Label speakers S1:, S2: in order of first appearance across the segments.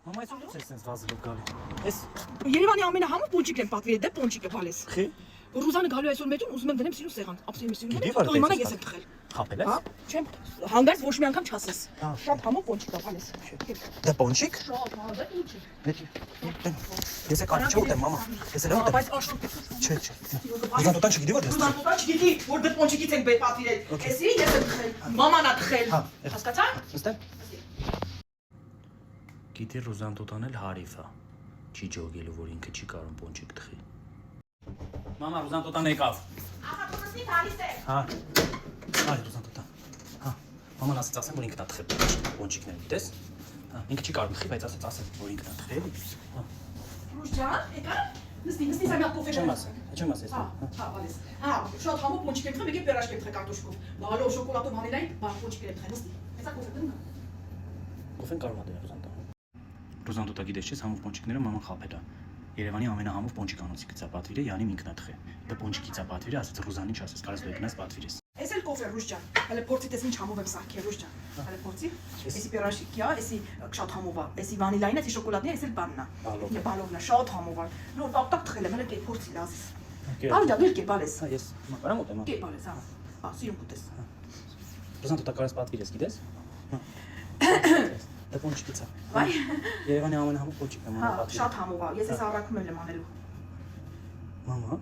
S1: Մամա, այս ո՞նց է sense վազելով գալի։ Էս
S2: Երևանի ամենահամուր պոնչիկն եմ պատվիրել, դե պոնչիկը բալես։
S1: խի։
S2: Ռուզանը գալու այսօր մեջում ուզում եմ դնեմ սիրուն սեղան, ապսիրում սիրուն։
S1: Գիտի՞ որ
S2: Իմանա
S1: տես
S2: ես եմ թխել։
S1: Խապել
S2: Հա,
S1: ես։
S2: չեմ հանգարց ոչ մի անգամ չասես։
S1: Հա։
S2: Շատ համով պոնչիկ է բալես։
S1: Դա պոնչիկ։
S2: Շատ, հա, դա ինչ է։
S1: Ես եք արի չուտեմ, մամա։ Ես էլ ուտեմ։
S2: Բայց աշուն։
S1: Չէ, չէ։ Ռուզան տան չգիտի որ դες։
S2: Ռուզան չգիտի, որ դե պոնչիկից ենք պատվիրել։ Էսի ես եմ թխել։ Մաման է թխել։
S1: Հա,
S2: Հասկացա՞ր։
S1: Նստեմ։ Գիտի Ռուզան տոտան էլ հարիվ է։ Չի ջոգելու, որ ինքը չի կարող պոնչիկ տխի։ Մամա, Ռուզան տոտան եկավ։
S2: Ահա դու գալիս է։
S1: Հա։ Արի Ռուզան տոտան։ Հա։ Մաման ասաց ասեմ, որ ինքն է տխել պոնչիկները, գիտես։ Հա, ինքը չի կարող տխի, բայց ասաց որ ինքն է տխել։ Հա։
S2: Ռուժ ջան, եկա։ Նստի, սամյակ կոֆե։
S1: Չեմ ասել։
S2: Հա, բալես։ Հա, շատ համով պոնչիկ եմ թխել, եկե պերաշկ եմ թխել կարտոշկով։ Լալով շոկոլադով վանիլային, բան պոնչիկ եմ թխել, նստի։ Հեսա կոֆե դնա։
S1: Կոֆեն կարող է դնել Ռուզան տան։ Ռուզան տոտա գիտես չէ, համով պոնչիկները մաման խապել է։ Երևանի ամենահամով պոնչիկանոցի գծա պատվիրը Յանիմ ինքն է թխել։ Դա պոնչիկից է պատվիրը, ասաց Ռուզանին չասես, կարես դու եկնես պատվիրես։
S2: Էս էլ կոֆե Ռուժ ջան։ Հələ փորձի տես ինչ համով եմ սարքել Ռուժ ջան։ Հələ փորձի։ Էսի պերաշիկի է, էսի շատ համով է, էսի վանիլային է, էսի շոկոլադնի է, էս էլ բանն է։ Բալովն է, շատ համով է։ Նոր տակ թխել եմ, հələ կե փորձի լազես։ Բան դա դեր կե բալես։
S1: Հա, ես մակարամ ուտեմ։
S2: Կե բալես, հա։ Հա, սիրուն կուտես։
S1: Ռուզան տոտա կարես պատվիրես, գիտես։ Հա։ Դա պոնչիկից է։
S2: Վայ։
S1: Երևանի ամենահամով պոնչիկն է
S2: Հա,
S1: մամա պատվիրել։
S2: շատ համով է։ Ես էս առաքումել եմ անելու։
S1: Մամա,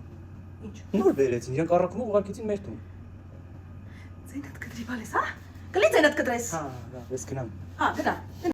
S2: Ինչ։
S1: նոր վերեցին, իրանք առաքումով ուղարկեցին մեր տուն։
S2: Ձենդ կտրի բալես, հա։ Կլի ձենդ կտրես։
S1: Հա, լավ, ես գնամ։
S2: Հա, գնա։